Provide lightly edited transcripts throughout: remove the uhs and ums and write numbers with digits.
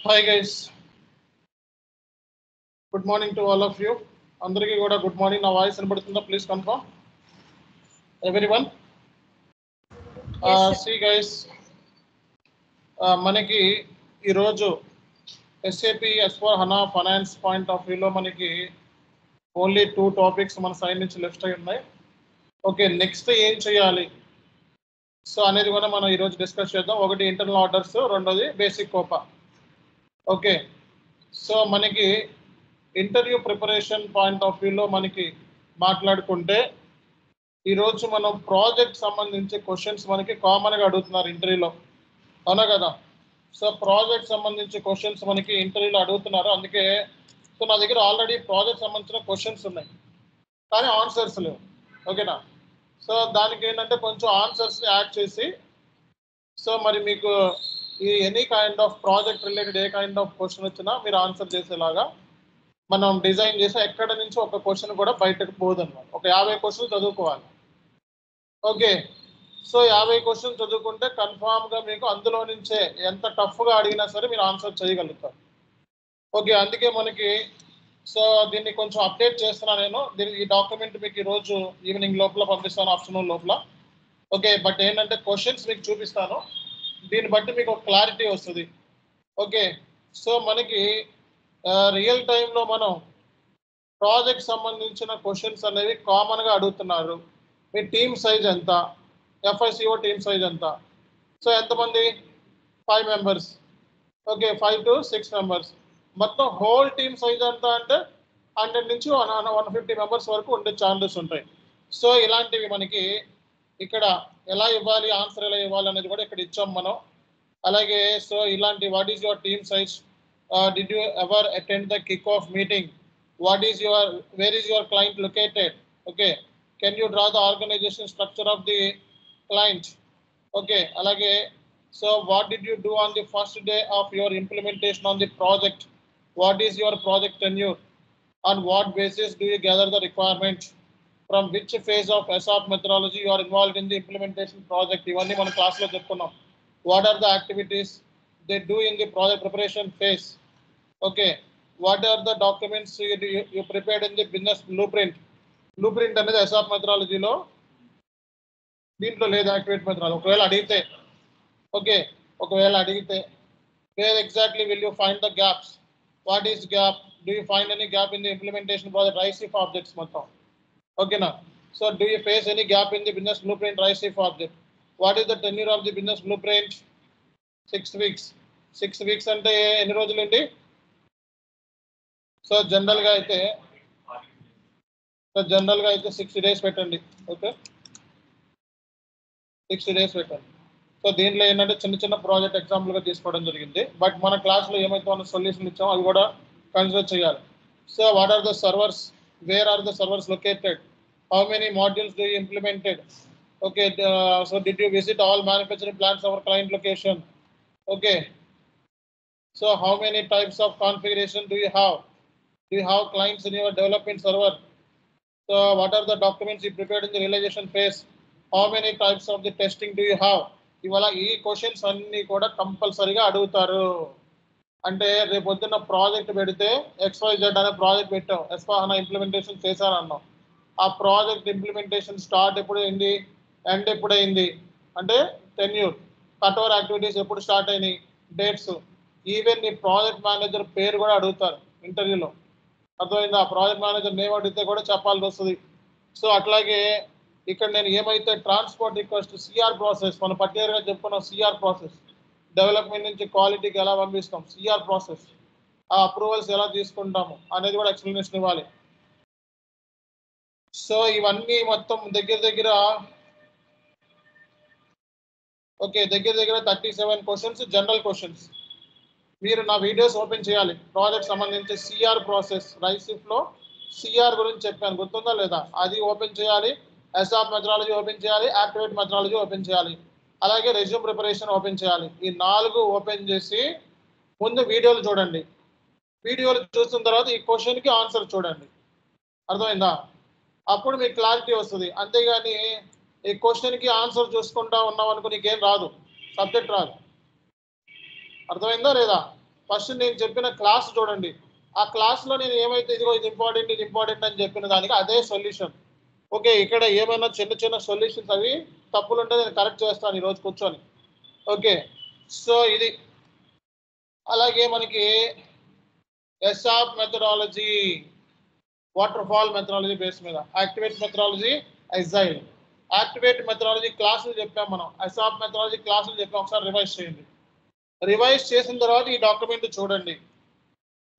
Hi guys, good morning to all of you. అందరికీ కూడా good morning. నా voice వినబడుతుందా? Please confirm everyone. Yes, sir. See guys, మనకి ఈరోజు SAP S/4HANA finance point of వ్యూలో మనకి ఓన్లీ 2 టాపిక్స్ మన సైడ్ నుంచి లెఫ్ట్ అయి ఉన్నాయి. ఓకే, నెక్స్ట్ ఏం చేయాలి సో అనేది కూడా మనం ఈరోజు డిస్కస్ చేద్దాం. ఒకటి ఇంటర్నల్ ఆర్డర్స్, రెండోది బేసిక్ కోపా. ఓకే, సో మనకి ఇంటర్వ్యూ ప్రిపరేషన్ పాయింట్ ఆఫ్ వ్యూలో మనకి మాట్లాడుకుంటే ఈరోజు మనం ప్రాజెక్ట్ సంబంధించి క్వశ్చన్స్ మనకి కామన్గా అడుగుతున్నారు ఇంటర్వ్యూలో, అవునా కదా? సో ప్రాజెక్ట్ సంబంధించి క్వశ్చన్స్ మనకి ఇంటర్వ్యూలో అడుగుతున్నారు. అందుకే సో నా దగ్గర ఆల్రెడీ ప్రాజెక్ట్ సంబంధించిన క్వశ్చన్స్ ఉన్నాయి కానీ ఆన్సర్స్ లేవు. ఓకేనా? సో దానికి ఏంటంటే కొంచెం ఆన్సర్స్ యాడ్ చేసి సో మరి మీకు ఈ any kind of project related A kind of question వచ్చినా మీరు ఆన్సర్ చేసేలాగా మనం డిజైన్ చేసి ఎక్కడ నుంచి ఒక క్వశ్చన్ కూడా బయటకు పోదు అనమాట. ఒక 50 క్వశ్చన్లు చదువుకోవాలి. ఓకే, సో 50 క్వశ్చన్ చదువుకుంటే కన్ఫామ్గా మీకు అందులో నుంచే ఎంత టఫ్గా అడిగినా సరే మీరు ఆన్సర్ చేయగలుగుతారు. ఓకే, అందుకే మనకి సో దీన్ని కొంచెం అప్డేట్ చేస్తున్నాను నేను. ఈ డాక్యుమెంట్ మీకు ఈరోజు ఈవినింగ్ లోపల పంపిస్తాను, ఆఫ్టర్నూన్ లోపల. ఓకే, బట్ ఏంటంటే క్వశ్చన్స్ మీకు చూపిస్తాను, దీన్ని బట్టి మీకు ఒక క్లారిటీ వస్తుంది. ఓకే, సో మనకి రియల్ టైంలో మనం ప్రాజెక్ట్ సంబంధించిన క్వశ్చన్స్ అనేవి కామన్గా అడుగుతున్నారు. మీ టీమ్ సైజ్ ఎంత, FICO టీమ్ సైజ్ ఎంత, సో ఎంతమంది? 5 మెంబర్స్. Okay, 5 to 6 members. మొత్తం హోల్ టీమ్ సైజ్ ఎంత అంటే 100 నుంచి 150 మెంబర్స్ వరకు ఉండే ఛాన్సెస్ ఉంటాయి. సో ఇలాంటివి మనకి ఇక్కడ ఎలా ఇవ్వాలి, ఆన్సర్ ఎలా ఇవ్వాలి అనేది కూడా ఇక్కడ ఇచ్చాం మనం. అలాగే సో ఇలాంటి what is your team size, did you ever attend the kick of meeting, where is your client located, okay, can you draw the organization structure of the client, okay, alage so what did you do on the first day of your implementation on the project, what is your project tenure, on what basis do you gather the requirement, from which phase of SAP methodology you are involved in the implementation project. ఇవన్నీ మన class లో చెప్పుకున్నాం. what are the activities they do in the project preparation phase, okay, what are the documents you prepared in the business blueprint. Blueprint అనేది SAP మెథడాలజీలో దీంట్లో లేదు, activate methodology. ఒకవేళ అడిగితే okay, ఒకవేళ అడిగితే where exactly will you find the gaps, what is gap, do you find any gap in the implementation project, RISE objects మొత్తం. ఓకేనా? So do you face any gap in the business blueprint RISE object, what is the tenure of the business blueprint, 6 weeks. 6 weeks అంటే ఎన్ని రోజులు అండి? So జనరల్గా అయితే 60 days పెట్టండి. Okay, 60 days పెట్టండి. సో దీంట్లో ఏంటంటే చిన్న చిన్న ప్రాజెక్ట్ ఎగ్జాంపుల్గా తీసుకోవడం జరిగింది. బట్ మన క్లాస్లో ఏమైతే మనం సొల్యూషన్ ఇచ్చామో అవి కూడా కన్సిడర్ చేయాలి. So what are the servers, where are the servers located, how many modules do you implemented, okay, so did you visit all manufacturing plants our client location, okay, so how many types of configuration do you have, do you have clients in your development server, so what are the documents you prepared in the realization phase, how many types of the testing do you have. ఇవాళ ఈ questions అన్ని కూడా కంపల్సరీగా అడుగుతారు. అంటే రేపు పొద్దున్న project పెడితే XYZ అనే ప్రాజెక్ట్ పెట్టాం, S/4HANA ఇంప్లిమెంటేషన్ చేశారన్నాం. ఆ ప్రాజెక్ట్ ఇంప్లిమెంటేషన్ స్టార్ట్ ఎప్పుడు అయింది, ఎండ్ ఎప్పుడు అయింది అంటే టెన్యూర్, కట్ ఓవర్ యాక్టివిటీస్ ఎప్పుడు స్టార్ట్ అయినాయి, డేట్స్, ఈవెన్ నీ ప్రాజెక్ట్ మేనేజర్ పేరు కూడా అడుగుతారు ఇంటర్వ్యూలో. అర్థమైందా? ప్రాజెక్ట్ మేనేజర్ నేమ్ అడిగితే కూడా చెప్పాల్సి వస్తుంది. సో అట్లాగే ఇక్కడ నేను ఏమైతే ట్రాన్స్పోర్ట్ రిక్వెస్ట్ CR ప్రాసెస్, మనం పర్టికులర్గా చెప్పుకున్నాం, CR ప్రాసెస్ డెవలప్మెంట్ నుంచి క్వాలిటీకి ఎలా పంపిస్తాం, CR ప్రాసెస్, ఆ అప్రూవల్స్ ఎలా తీసుకుంటాము అనేది కూడా ఎక్స్ప్లెనేషన్ ఇవ్వాలి. సో ఇవన్నీ మొత్తం దగ్గర ఓకే, దగ్గర 37 క్వశ్చన్స్ జనరల్ క్వశ్చన్స్. మీరు నా వీడియోస్ ఓపెన్ చేయాలి. ప్రాజెక్ట్ సంబంధించి CR ప్రాసెస్, రైసిఫ్లో CR గురించి చెప్పాను, గుర్తుందా లేదా? అది ఓపెన్ చేయాలి. SAP మెథడాలజీ ఓపెన్ చేయాలి, యాక్టివేట్ మెథడాలజీ ఓపెన్ చేయాలి, అలాగే రెజ్యూమ్ ప్రిపరేషన్ ఓపెన్ చేయాలి. ఈ 4 ఓపెన్ చేసి ముందు వీడియోలు చూడండి. వీడియోలు చూసిన తర్వాత ఈ క్వశ్చన్కి ఆన్సర్ చూడండి. అర్థమైందా? అప్పుడు మీకు క్లారిటీ వస్తుంది. అంతేగాని ఈ క్వశ్చన్కి ఆన్సర్ చూసుకుంటా ఉన్నాం అనుకో నీకేం రాదు, సబ్జెక్ట్ రాదు. అర్థమైందా లేదా? ఫస్ట్ నేను చెప్పిన క్లాస్ చూడండి. ఆ క్లాస్లో నేను ఏమైతే ఇదిగో ఇది ఇంపార్టెంట్ అని చెప్పిన దానికి అదే సొల్యూషన్. ఓకే, ఇక్కడ ఏమైనా చిన్న చిన్న సొల్యూషన్స్ అవి తప్పులు ఉంటే నేను కరెక్ట్ చేస్తాను ఈరోజు కూర్చొని. ఓకే, సో ఇది అలాగే మనకి ASAP methodology, waterfall methodology base మీద, activate methodology, agile. Activate methodology క్లాసులు చెప్పాం మనం, ఎస్ఆప్ మెథడాలజీ క్లాసులు చెప్పాం. ఒకసారి రివైజ్ చేయండి. రివైజ్ చేసిన తర్వాత ఈ డాక్యుమెంట్ చూడండి.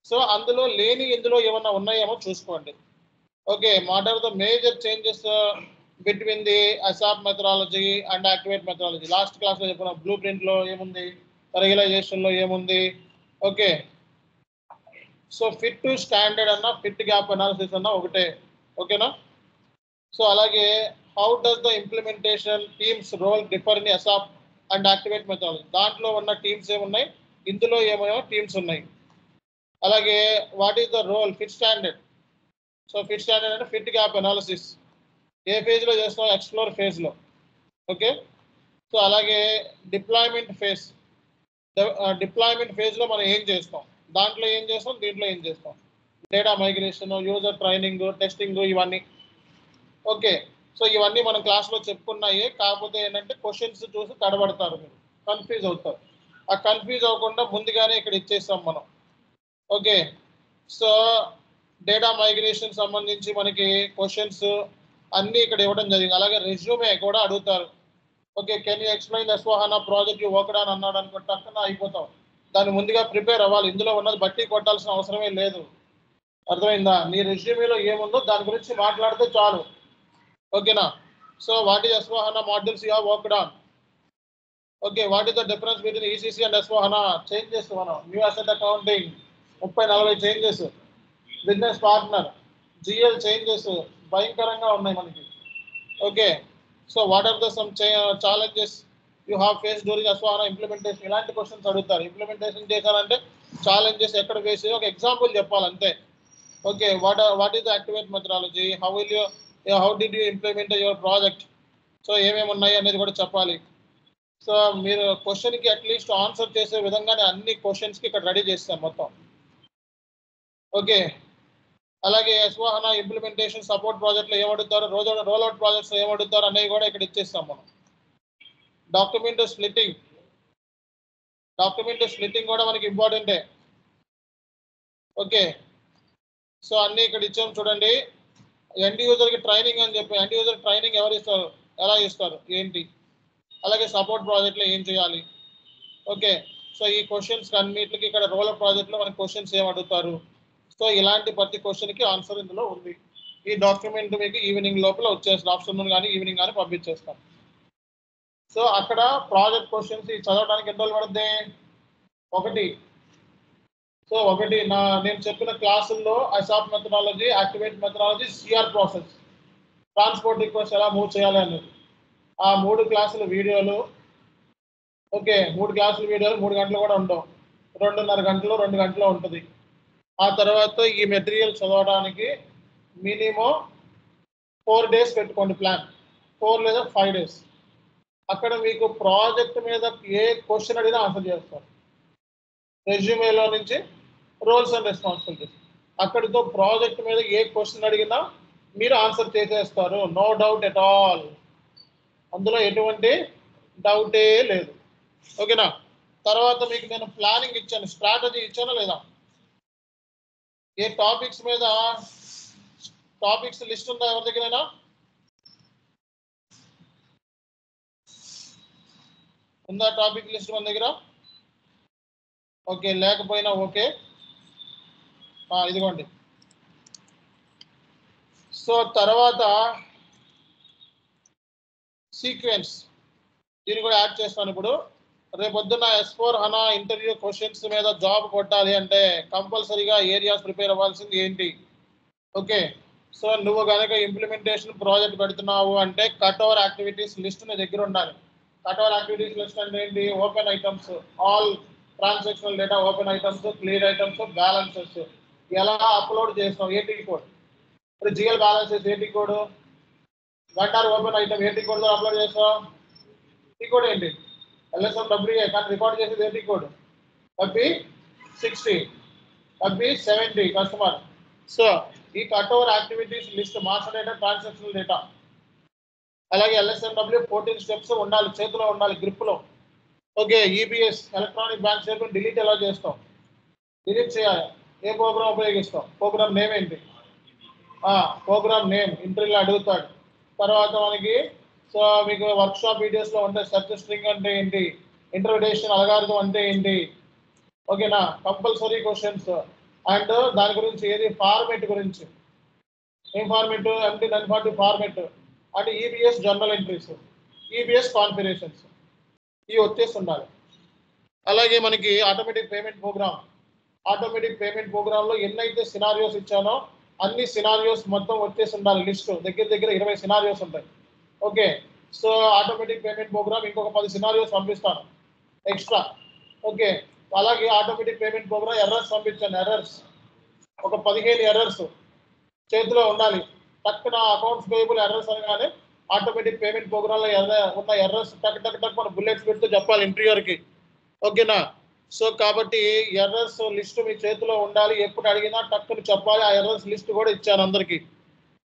సో అందులో లేని ఇందులో ఏమన్నా ఉన్నాయేమో చూసుకోండి. Okay, what are the major changes between the ASAP methodology and activate methodology? Last క్లాస్లో చెప్పిన బ్లూ ప్రింట్లో ఏముంది, రియలైజేషన్లో ఏముంది. Okay, so fit to standard అన్న ఫిట్ గ్యాప్ అనాలిసిస్ అన్న ఒకటే. ఓకేనా? సో అలాగే how does the implementation teams role differ in ASAP and activate methodology? దాంట్లో ఉన్న టీమ్స్ ఏమున్నాయి, ఇందులో ఏమేమో టీమ్స్ ఉన్నాయి. అలాగే what is the role fit standard? So fit standard అంటే ఫిట్ గ్యాప్ అనాలిసిస్ ఏ ఫేజ్లో చేస్తాం? ఎక్స్ప్లోర్ ఫేజ్లో. ఓకే, సో అలాగే డిప్లాయ్మెంట్ ఫేజ్, డిప్లాయ్మెంట్ ఫేజ్లో మనం ఏం చేస్తాం, దాంట్లో ఏం చేస్తాం, దీంట్లో ఏం చేస్తాం, data migration, user training, testing, ఇవన్నీ. ఓకే, సో ఇవన్నీ మనం క్లాస్లో చెప్పుకున్నాయి. కాకపోతే ఏంటంటే క్వశ్చన్స్ చూసి తడబడతారు, మీరు కన్ఫ్యూజ్ అవుతారు. ఆ కన్ఫ్యూజ్ అవ్వకుండా ముందుగానే ఇక్కడ ఇచ్చేస్తాం మనం. ఓకే, సో డేటా మైగ్రేషన్ సంబంధించి మనకి క్వశ్చన్స్ అన్నీ ఇక్కడ ఇవ్వడం జరిగింది. అలాగే రెజ్యూమే కూడా అడుగుతారు. Okay, can you explain S4HANA project you worked on అన్నాడు అనుకో, టక్కున అయిపోతాం. దాన్ని ముందుగా ప్రిపేర్ అవ్వాలి. ఇందులో ఉన్నది బట్టి కొట్టాల్సిన అవసరమే లేదు. అర్థమైందా? నీ రెజ్యూమేలో ఏముందో దాని గురించి మాట్లాడితే చాలు. ఓకేనా? So what is S4HANA modules you have worked on? Okay, what is the difference between ECC and S4HANA? Changes మనం new asset accounting 30-40 changes, business partner, GL changes భయంకరంగా ఉన్నాయి మనకి. Okay, so what are the some challenges you have face during S4HANA implementation? ఇలాంటి questions అడుగుతారు. Implementation చేశారంటే challenges ఎక్కడ face చేసి ఒక ఎగ్జాంపుల్ చెప్పాలంతే. Okay, what is the activate methodology? How did you implement your project? So ఏమేమి ఉన్నాయి అనేది కూడా చెప్పాలి. సో మీరు క్వశ్చన్కి అట్లీస్ట్ ఆన్సర్ చేసే విధంగానే అన్ని క్వశ్చన్స్కి ఇక్కడ రెడీ చేస్తాం మొత్తం. ఓకే, అలాగే ఎస్4హనా ఇంప్లిమెంటేషన్ సపోర్ట్ ప్రాజెక్ట్లో ఏమడుగుతారు, రోల్ అవుట్ ప్రాజెక్ట్స్ ఏమడుగుతారు అనేవి కూడా ఇక్కడ ఇచ్చేస్తాం మనం. డాక్యుమెంట్ స్ప్లిట్టింగ్ కూడా మనకి ఇంపార్టెంటే. ఓకే, సో అన్నీ ఇక్కడ ఇచ్చాం చూడండి. ఎండ్ యూజర్కి ట్రైనింగ్ అని చెప్పి, ఎండ్ యూజర్ ట్రైనింగ్ ఎవరు ఇస్తారు, ఎలా ఇస్తారు, ఏంటి, అలాగే సపోర్ట్ ప్రాజెక్ట్లో ఏం చేయాలి. ఓకే, సో ఈ క్వశ్చన్స్ అన్నిటికి ఇక్కడ రోల్ అవుట్ ప్రాజెక్ట్లో మనకి క్వశ్చన్స్ ఏం అడుగుతారు. సో ఇలాంటి ప్రతి క్వశ్చన్కి ఆన్సర్ ఇందులో ఉంది. ఈ డాక్యుమెంట్ మీకు ఈవినింగ్ లోపల వచ్చేస్తుంది, ఆఫ్టర్నూన్ కానీ ఈవినింగ్ కానీ పంపించేస్తాం. సో అక్కడ ప్రాజెక్ట్ క్వశ్చన్స్ చదవడానికి ఎన్ని రోజులు పడుతుంది? ఒకటి. సో ఒకటి నేను చెప్పిన క్లాసుల్లో ASAP methodology, activate methodology, CR process, transport request ఎలా మూవ్ చేయాలి అనేది ఆ 3 క్లాసుల వీడియోలు. ఓకే, 3 క్లాసుల వీడియోలు 3 గంటలు కూడా ఉండవు, 2.5 గంటలు 2 గంటలు ఉంటుంది. ఆ తర్వాత ఈ మెటీరియల్ చదవడానికి మినిమం 4 days పెట్టుకోండి ప్లాన్, 4 లేదా 5 days. అక్కడ మీకు ప్రాజెక్ట్ మీద ఏ క్వశ్చన్ అడిగినా ఆన్సర్ చేస్తారు. రెజ్యూమేలో నుంచి రోల్స్ అండ్ రెస్పాన్సిబిలిటీస్, అక్కడితో ప్రాజెక్ట్ మీద ఏ క్వశ్చన్ అడిగినా మీరు ఆన్సర్ చేసేస్తారు. నో డౌట్ ఎట్ ఆల్, అందులో ఎటువంటి డౌటే లేదు. ఓకేనా? తర్వాత మీకు నేను ప్లానింగ్ ఇచ్చాను, స్ట్రాటజీ ఇచ్చానా లేదా? ఏ టాపిక్స్ మీద టాపిక్స్ లిస్ట్ ఉందా ఎవరి దగ్గరైనా? ఉందా టాపిక్ లిస్ట్ మన దగ్గర? ఓకే, లేకపోయినా ఓకే, ఇదిగోండి. సో తర్వాత సీక్వెన్స్ దీన్ని కూడా యాడ్ చేస్తాను. ఇప్పుడు రేపొద్దున ఎస్4హనా ఇంటర్వ్యూ క్వశ్చన్స్ మీద జాబ్ కొట్టాలి అంటే కంపల్సరీగా ఏరియాస్ ప్రిపేర్ అవ్వాల్సింది ఏంటి? ఓకే, సో నువ్వు కనుక ఇంప్లిమెంటేషన్ ప్రాజెక్ట్ పెడుతున్నావు అంటే కట్ ఓవర్ యాక్టివిటీస్ లిస్ట్ నీ దగ్గర ఉండాలి. కట్ ఓవర్ యాక్టివిటీస్ లిస్ట్ అంటే ఏంటి? Open items, all transactional data, open items, clear items, balances ఎలా అప్లోడ్ చేస్తాం, ఏటీ కోడ్. ఇప్పుడు జిఎల్ బ్యాలెన్సెస్ ఏటీ కోడ్, గంటార్ ఓపెన్ ఐటమ్ ఏటీ కోడ్ అప్లోడ్ చేస్తాం. టీ కోడ్ ఏంటి? LSM WA, కానీ రికార్డ్ చేసేది ఏటీ కోడ్. కాబట్టి 60 that means 70 customer. So ఈ cut over activities list master data transactional data అలాగే LSMW 14 స్టెప్స్ ఉండాలి చేతిలో ఉండాలి గ్రిప్ లో. Okay EBS electronic bank statement delete ఎలా చేస్తాం, డిలీట్ చేయాలి ఏ ప్రోగ్రామ్ ఉపయోగిస్తాం, ప్రోగ్రామ్ నేమ్ ఏంటి, ప్రోగ్రామ్ నేమ్ ఇంటర్వ్యూలో అడుగుతాడు. తర్వాత మనకి సో మీకు వర్క్ షాప్ వీడియోస్ లో ఉంటే సెర్చ్ స్ట్రింగ్ అంటే ఏంటి, ఇంటర్ప్రిటేషన్ అల్గారిథం అంటే ఏంటి, ఓకేనా కంపల్సరీ క్వశ్చన్స్. అండ్ దాని గురించి ఏది ఫార్మెట్ గురించి ఏం ఫార్మెట్ అంటే MD940 ఫార్మెట్ అంటే EBS journal entries, EBS configurations ఇవి వచ్చేసి ఉండాలి. అలాగే మనకి ఆటోమేటిక్ పేమెంట్ ప్రోగ్రామ్ లో ఎన్నైతే సినారియోస్ ఇచ్చానో అన్ని సినారియోస్ మొత్తం వచ్చేసి ఉండాలి. లిస్ట్ దగ్గర 20 సినారియోస్ ఉంటాయి. Okay so automatic payment programme ఇంకొక 10 సినారియోస్ పంపిస్తాను ఎక్స్ట్రా. ఓకే అలాగే ఆటోమేటిక్ పేమెంట్ ప్రోగ్రామ్ ఎర్రర్స్ పంపించాను, ఎర్రర్స్ ఒక 15 ఎర్రర్స్ చేతిలో ఉండాలి. టక్కున అకౌంట్స్ పేయబుల్ ఎర్రర్స్ అనగానే ఆటోమేటిక్ పేమెంట్ ప్రోగ్రామ్ లో ఉన్న ఎర్రర్స్ టక్ మన బుల్లెట్స్ పెడుతూ చెప్పాలి ఇంటర్వ్యూయర్కి. ఓకేనా సో కాబట్టి ఎర్రర్స్ లిస్ట్ మీ చేతిలో ఉండాలి, ఎప్పుడు అడిగినా టక్కుని చెప్పాలి. ఆ ఎర్రర్స్ లిస్ట్ కూడా ఇచ్చాను అందరికి.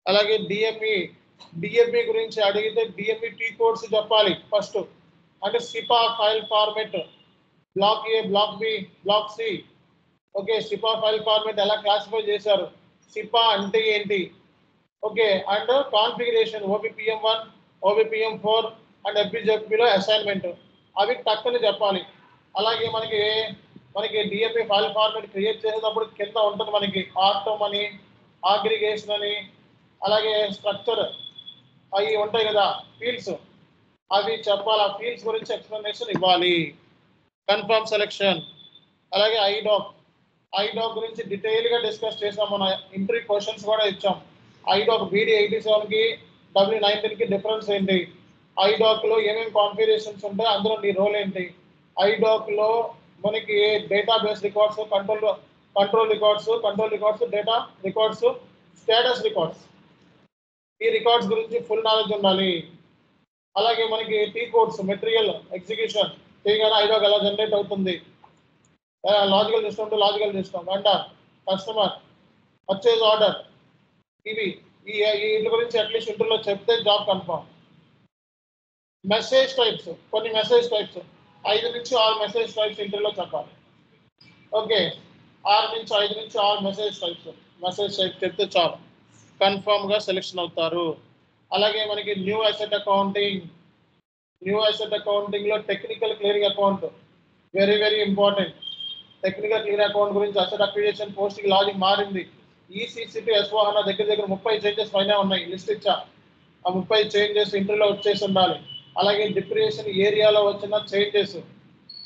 అలాగే డిఎంఈ గురించి అడిగితే డిఎంఈ టీ కోడ్స్ చెప్పాలి ఫస్ట్. అంటే SEPA file format, block A, block B, block C. Okay SEPA file format ఎలా క్లాసిఫై చేశారు, సిపా అంటే ఏంటి, okay and configuration OBPM1, OBPM4 అండ్ FBJPలో అసైన్మెంట్ అవి టక్కుని చెప్పాలి. అలాగే మనకి డిఎంఈ ఫైల్ ఫార్మెట్ క్రియేట్ చేసేటప్పుడు కింద ఉంటుంది మనకి ఆటోమ్ అని, అగ్రిగేషన్ అని, అలాగే స్ట్రక్చర్ అవి ఉంటాయి కదా ఫీల్డ్స్, అవి చెప్పాలి. ఆ ఫీల్డ్స్ గురించి ఎక్స్ప్లెనేషన్ ఇవ్వాలి. కన్ఫర్మ్ సెలెక్షన్, అలాగే ఐడాక్ గురించి డీటెయిల్గా డిస్కస్ చేసాం. మన ఇంటర్వ్యూ క్వశ్చన్స్ కూడా ఇచ్చాం. ఐడాక్ BD87కి W19కి డిఫరెన్స్ ఏంటి, ఐడాక్లో ఏమేమి కాన్ఫిగరేషన్స్ ఉంటాయి, అందులో నీ రోల్ ఏంటి, ఐడాక్లో మనకి database records, control records, data records, status records, ఈ రికార్డ్స్ గురించి ఫుల్ నాలెడ్జ్ ఉండాలి. అలాగే మనకి టీ కోడ్స్, మెటీరియల్ ఎగ్జిక్యూషన్ చేయగానే ఐడాక్ ఎలా జనరేట్ అవుతుంది, logical system to logical system, vendor, customer, purchase order, ఇవి వీటి గురించి అట్లీస్ట్ ఇంటర్వ్యూలో చెప్తే జాబ్ కన్ఫర్మ్. మెసేజ్ టైప్స్, కొన్ని మెసేజ్ టైప్స్ 5 నుంచి 6 మెసేజ్ టైప్స్ ఇంటర్వ్యూలో చెప్పాలి. ఓకే 6 నుంచి 6 మెసేజ్ టైప్స్ చెప్తే చాలు, కన్ఫర్మ్గా సెలెక్షన్ అవుతారు. అలాగే మనకి న్యూ అసెట్ అకౌంటింగ్లో technical clearing account very very important. Technical clearing account గురించి అసెట్ అక్విజిషన్ పోస్టింగ్ లాజిక్ మారింది. ECC టు S/4HANA దగ్గర 30 చేంజెస్ పైన ఉన్నాయి, లిస్ట్ ఇచ్చా. ఆ 30 చేంజెస్ ఇంటర్వ్యూలో వచ్చేసి ఉండాలి. అలాగే డిప్రియేషన్ ఏరియాలో వచ్చిన చేంజెస్,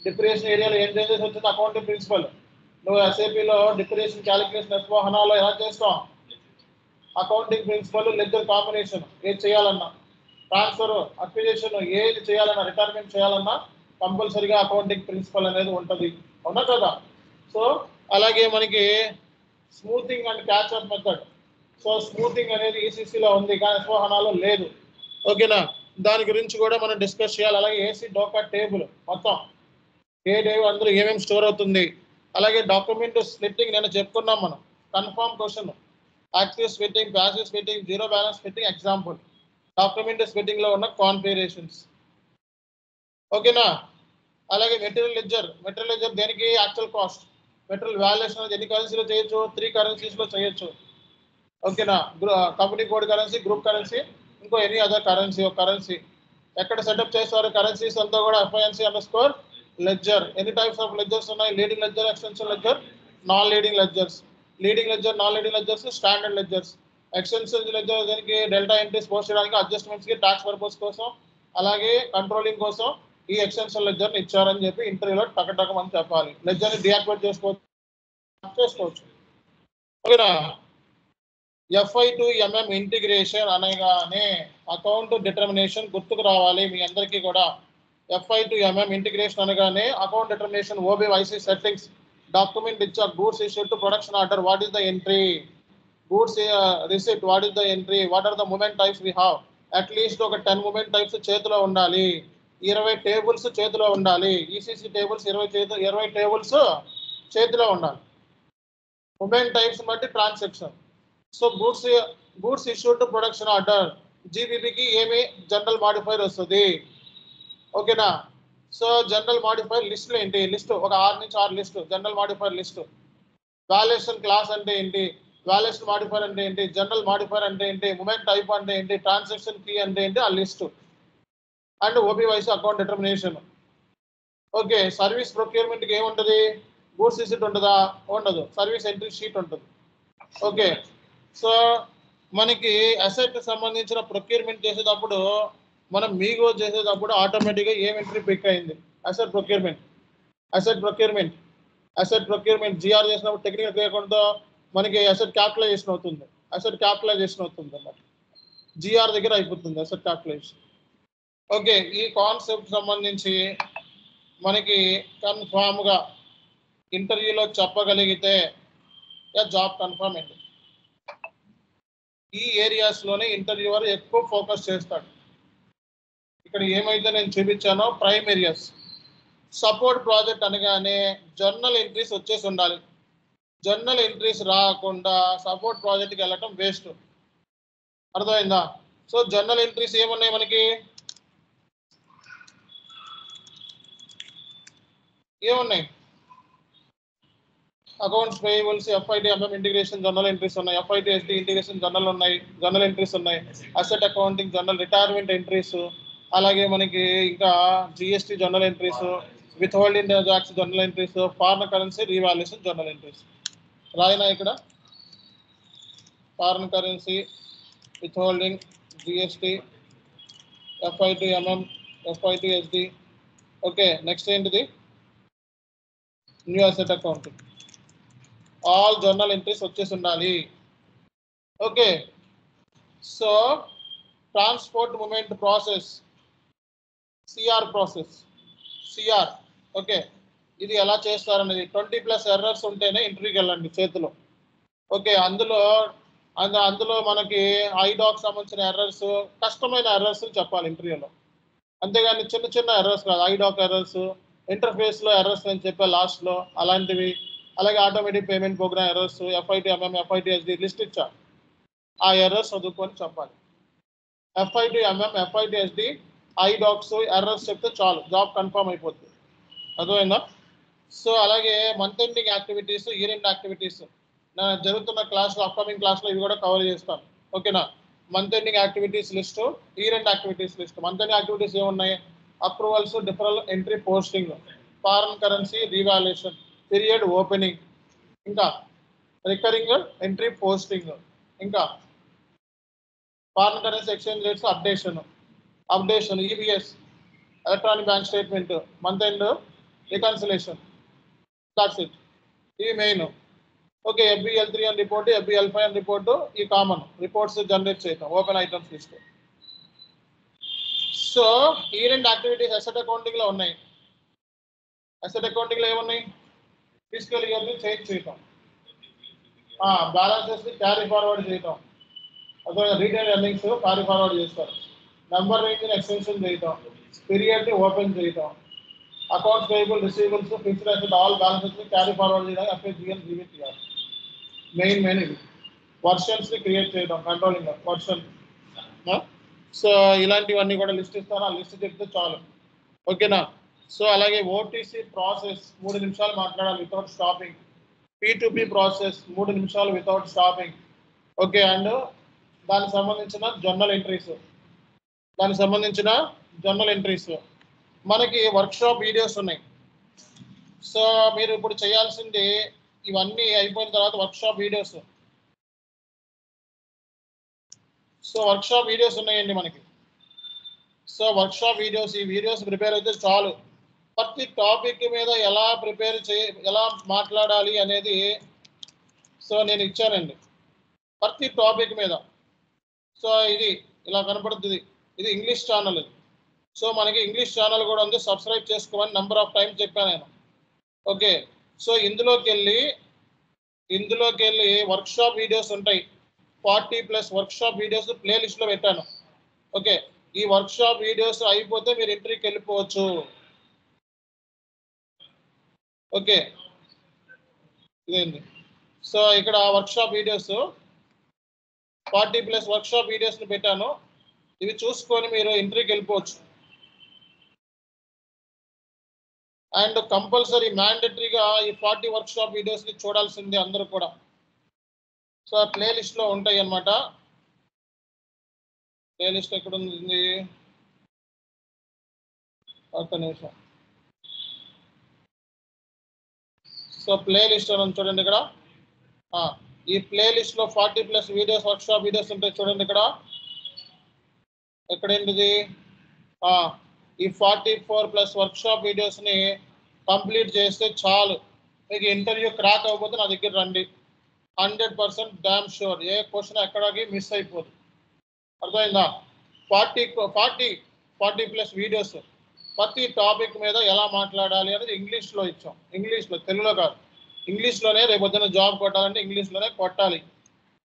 డిప్రియేషన్ ఏరియాలో ఏం చేంజెస్ వచ్చింది, అకౌంటింగ్ ప్రిన్సిపల్. నువ్వు SAPలో డిప్రియేషన్ క్యాలిక్యులేషన్ S/4HANAలో ఎలా చేస్తాం, అకౌంటింగ్ ప్రిన్సిపల్, లెడ్జర్ కాంబినేషన్ ఏది చేయాలన్నా, ట్రాన్స్ఫర్, అక్విజిషన్ ఏది చేయాలన్నా, రిటైర్మెంట్ చేయాలన్నా కంపల్సరీగా అకౌంటింగ్ ప్రిన్సిపల్ అనేది ఉంటుంది, అవునా కదా. సో అలాగే మనకి smoothing and catch up method. So smoothing అనేది ECCలో ఉంది కానీ S/4HANAలో లేదు. ఓకేనా దాని గురించి కూడా మనం డిస్కస్ చేయాలి. అలాగే ఏసీ డోకా టేబుల్ మొత్తం ఏ టేబుల్ అందులో ఏమేమి స్టోర్ అవుతుంది. అలాగే డాక్యుమెంట్ స్ప్లిట్టింగ్ నేను చెప్పుకున్నాం మనం, confirm question, active splitting, passive splitting, zero balance splitting example, document స్ప్లిట్టింగ్లో ఉన్న కాన్ఫిగరేషన్స్. ఓకేనా అలాగే మెటీరియల్ లెడ్జర్ దేనికి యాక్చువల్ కాస్ట్, మెటీరియల్ వాల్యుయేషన్ అనేది ఎన్ని కరెన్సీలో చేయొచ్చు, 3 కరెన్సీస్లో చేయొచ్చు. ఓకేనా company code currency, group currency, ఇంకో ఎనీ అదర్ కరెన్సీ ఎక్కడ సెటప్ చేస్తారు. కరెన్సీస్ అంతా కూడా FINC_లెడ్జర్. ఎన్ని టైప్స్ ఆఫ్ లెడ్జర్స్ ఉన్నాయి, leading ledger, extension ledger, non leading ledgers. Leading ledgers standard ledgers. Extension ledger దానికి డెల్టా ఎంట్రీస్ పోస్ట్ చేయడానికి, అడ్జస్ట్మెంట్స్కి, ట్యాక్స్ పర్పస్ కోసం, అలాగే కంట్రోలింగ్ కోసం ఈ ఎక్స్టెన్షన్ లెడ్జర్ని ఇచ్చారని చెప్పి ఇంటర్వ్యూలో టకటకమని చెప్పాలి. లెడ్జర్ని డియాక్టివేట్ చేసుకోవచ్చు. ఓకేనా FI to MM ఇంటిగ్రేషన్ అనగానే అకౌంట్ డిటర్మినేషన్ గుర్తుకు రావాలి మీ అందరికీ కూడా. FI to MM ఇంటిగ్రేషన్ అనగానే account determination, OBYC settings, document ఇచ్చా, goods issued to production order, what is the entry, goods receipt, what is the entry, what are the movement types we have. At least ఒక 10 moment types చేతిలో ఉండాలి, 20 tables చేతిలో ఉండాలి. ECC tables 20 tables చేతిలో ఉండాలి. Movement types బట్టి transaction. So goods issued to production order జీబీబీకి ఏమి జనరల్ మాడిఫైర్ వస్తుంది. ఓకేనా. సో జనరల్ మాడిఫైర్ లిస్టులు ఏంటి, లిస్ట్ ఒక 6 నుంచి 6 list general modifier list. Valuation class అంటే ఏంటి, వాల్యుయేషన్ మాడిఫైర్ అంటే ఏంటి, జనరల్ మాడిఫైర్ అంటే ఏంటి, మూమెంట్ టైప్ అంటే ఏంటి, ట్రాన్సాక్షన్ కీ అంటే ఏంటి, ఆ list. And OBYC account determination. Okay. Service ప్రొక్యూర్మెంట్కి ఏముంటుంది, గూడ్స్ రిసిప్ట్ ఉంటుందా, ఉండదు, సర్వీస్ ఎంట్రీ షీట్ ఉంటుంది. ఓకే. సో మనకి అసెట్ సంబంధించిన ప్రొక్యూర్మెంట్ చేసేటప్పుడు మనం మీగో చేసేటప్పుడు ఆటోమేటిక్గా ఏం ఎంట్రీ పిక్ అయింది, అసెట్ ప్రొక్యూర్మెంట్ జిఆర్ చేసినప్పుడు టెక్నికల్ లేకుండా మనకి అసెట్ క్యాపిటలైజేషన్ అవుతుంది అన్నమాట. జిఆర్ దగ్గర అయిపోతుంది అసెట్ క్యాపిటలైజేషన్. ఓకే. ఈ కాన్సెప్ట్ సంబంధించి మనకి కన్ఫామ్గా ఇంటర్వ్యూలో చెప్పగలిగితే జాబ్ కన్ఫర్మ్ అండి. ఈ ఏరియాస్లోనే ఇంటర్వ్యూవర్ ఎక్కువ ఫోకస్ చేస్తాడు. ఇక్కడ ఏమైతే నేను చూపించానో ప్రైమ్ ఏరియాస్. సపోర్ట్ ప్రాజెక్ట్ అనగానే జర్నల్ ఎంట్రీస్ వచ్చేసి ఉండాలి. జర్నల్ ఎంట్రీస్ రాకుండా సపోర్ట్ ప్రాజెక్ట్కి వెళ్ళటం వేస్ట్. అర్థమైందా. సో జర్నల్ ఎంట్రీస్ ఏమున్నాయి మనకి, ఏమున్నాయి, accounts payables, FI to MM integration journal entries ఉన్నాయి, FI to SD integration journal entries ఉన్నాయి, asset accounting journal, retirement entries, అలాగే మనకి ఇంకా GST journal entries, withholding tax journal entries, foreign currency revaluation journal entries. రాయినా ఇక్కడ foreign currency, withholding, GST, FI to MM, FI to SD. Okay. Next ఏంటిది, new asset accounting. All journal entries వచ్చేసి ఉండాలి. Okay. So transport movement process, CR process, CR. Okay. ఇది ఎలా చేస్తారనేది 20+ errors ఉంటేనే ఇంటర్వ్యూకి వెళ్ళండి చేతిలో. ఓకే. అందులో మనకి ఐడాక్ సంబంధించిన ఎర్రర్స్, కష్టమైన ఎర్రర్స్ చెప్పాలి ఇంటర్వ్యూలో, అంతేగాని చిన్న చిన్న ఎర్రర్స్ కాదు. ఐడాక్ ఎర్రర్స్, ఇంటర్ఫేస్లో ఎర్రర్స్ నేను చెప్పే లాస్ట్లో అలాంటివి, అలాగే automatic payment program errors, FI to MM, FI to SD list ఇచ్చా, ఆ ఎర్రర్స్ చదువుకొని చెప్పాలి. FI to MM, FI to SD, IDocs errors చెప్తే చాలు, జాబ్ కన్ఫర్మ్ అయిపోతుంది. అర్థమైందా. సో అలాగే month ending activities, year end activities జరుగుతున్న క్లాస్లో, అప్కమింగ్ క్లాస్లో ఇవి కూడా కవర్ చేస్తాను. ఓకేనా. Month ending activities list, year end activities list. Month ending activities ఏమున్నాయి, approvals, deferral entry posting, foreign currency revaluation, period opening, ఇంకా రికరింగ్ ఎంట్రీ పోస్టింగ్, ఇంకా foreign currency exchange rates updation, EBS, electronic bank statement, month end reconciliation. That's it. ఇవి main. Okay. FBL3 అని report, FBL5 అని report, ఈ common reports generate చేయటం, open items list. So year end activities asset అకౌంటింగ్లో ఉన్నాయి. Asset అకౌంటింగ్లో ఏమున్నాయి, physical ఇయర్ని change చేయటం, బ్యాలెన్సెస్ని క్యారీ ఫార్వర్డ్ చేయటం, అదే రీటైల్ ఎర్నింగ్స్ క్యారీ ఫార్వర్డ్ చేస్తారు, నెంబర్ రేంజ్ని ఎక్స్టెన్షన్ చేయటం, పీరియడ్ని ఓపెన్ చేయటం, accounts payable, receivables, fixed asset all బ్యాలెన్సెస్ని క్యారీ ఫార్వర్డ్ చేయడానికి FAGL GBTR మెయిన్ ఇవి. వర్షన్స్ని క్రియేట్ చేయడం, కంట్రోలింగ్ వర్షన్. సో ఇలాంటివన్నీ కూడా లిస్ట్ ఇస్తాను, ఆ లిస్ట్ చెప్తే చాలు. ఓకేనా. సో అలాగే ఓటీసీ ప్రాసెస్ 3 నిమిషాలు మాట్లాడాలి వితౌట్ స్టాపింగ్. P2P ప్రాసెస్ 3 నిమిషాలు వితౌట్ స్టాపింగ్. ఓకే. అండ్ దానికి సంబంధించిన జర్నల్ ఎంట్రీస్, మనకి వర్క్షాప్ వీడియోస్ ఉన్నాయి. సో మీరు ఇప్పుడు చేయాల్సింది ఇవన్నీ అయిపోయిన తర్వాత workshop videos. So workshop videos ఉన్నాయండి మనకి. సో వర్క్షాప్ వీడియోస్, ఈ వీడియోస్ ప్రిపేర్ అయితే చాలు. ప్రతి టాపిక్ మీద ఎలా మాట్లాడాలి అనేది సో నేను ఇచ్చానండి, ప్రతి టాపిక్ మీద. సో ఇది ఇలా కనపడుతుంది, ఇది ఇంగ్లీష్ ఛానల్. సో మనకి ఇంగ్లీష్ ఛానల్ కూడా ఉంది, సబ్స్క్రైబ్ చేసుకోమని నెంబర్ ఆఫ్ టైమ్స్ చెప్పాను నేను. ఓకే. సో ఇందులోకి వెళ్ళి వర్క్షాప్ వీడియోస్ ఉంటాయి, 40+ వర్క్షాప్ వీడియోస్ ప్లేలిస్ట్లో పెట్టాను. ఓకే. ఈ వర్క్షాప్ వీడియోస్ అయిపోతే మీరు ఇంటర్వ్యూకి వెళ్ళిపోవచ్చు. ఓకే. ఇదేంది. సో ఇక్కడ వర్క్షాప్ వీడియోస్ 40+ వర్క్షాప్ వీడియోస్ని పెట్టాను. ఇవి చూసుకొని మీరు ఇంటర్వ్యూకి వెళ్ళిపోవచ్చు. అండ్ కంపల్సరీ మ్యాండటరీగా ఈ 40 వర్క్షాప్ వీడియోస్ని చూడాల్సిందే అందరూ కూడా. సో ప్లేలిస్ట్లో ఉంటాయి అన్నమాట. ప్లేలిస్ట్ ఎక్కడ ఉంది? ఒక్క నిమిషం. సో ప్లేలిస్ట్ అని చూడండి ఇక్కడ. ఈ ప్లేలిస్ట్లో 40+ వీడియోస్ వర్క్షాప్ వీడియోస్ ఉంటాయి చూడండి ఇక్కడ. ఎక్కడేంటిది? ఈ 44+ వర్క్షాప్ వీడియోస్ని కంప్లీట్ చేస్తే చాలు. మీకు ఇంటర్వ్యూ క్రాక్ అవ్వకపోతే నా దగ్గర రండి. 100% డామ్ షూర్. ఏ క్వశ్చన్ ఎక్కడికి మిస్ అయిపోదు. అర్థమైందా? 40+ వీడియోస్ ప్రతి టాపిక్ మీద ఎలా మాట్లాడాలి అనేది ఇంగ్లీష్లో ఇచ్చాం. ఇంగ్లీష్లో, తెలుగులో కాదు. ఇంగ్లీష్లోనే రేపు పొద్దున్న జాబ్ కొట్టాలంటే ఇంగ్లీష్లోనే కొట్టాలి.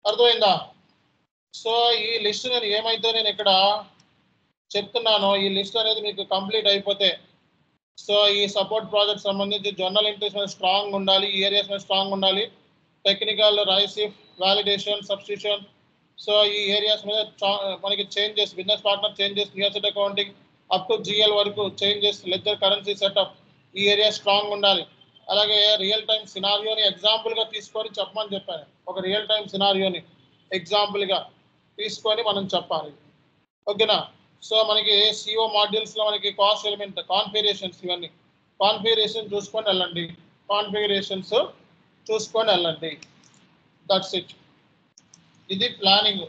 అర్థమైందా? సో ఈ లిస్ట్ నేను ఇక్కడ చెప్తున్నాను. ఈ లిస్ట్ అనేది మీకు కంప్లీట్ అయిపోతే, సో ఈ సపోర్ట్ ప్రాజెక్ట్ సంబంధించి జర్నల్ ఎంట్రీస్ మీద స్ట్రాంగ్ ఉండాలి, ఈ ఏరియాస్ మీద స్ట్రాంగ్ ఉండాలి, టెక్నికల్, రైసిఫ్, వాలిడేషన్, సబ్స్టిట్యూషన్, సో ఈ ఏరియాస్ మీద మనకి changes, business partner changes, new asset accounting up to GL వరకు చేంజెస్, లెడ్జర్ కరెన్సీ సెటప్, ఈ ఏరియా స్ట్రాంగ్ ఉండాలి. అలాగే రియల్ టైం సినారియోని ఎగ్జాంపుల్గా తీసుకొని చెప్పమని చెప్పాను. ఒక రియల్ టైం సినారియోని ఎగ్జాంపుల్గా తీసుకొని మనం చెప్పాలి. ఓకేనా? సో మనకి సిఓ మాడ్యూల్స్లో మనకి కాస్ట్ ఎలిమెంట్, కాన్ఫిగరేషన్స్, ఇవన్నీ కాన్ఫిగరేషన్ చూసుకొని వెళ్ళండి. కాన్ఫిగరేషన్స్ చూసుకొని వెళ్ళండి. That's it. ఇది ప్లానింగ్.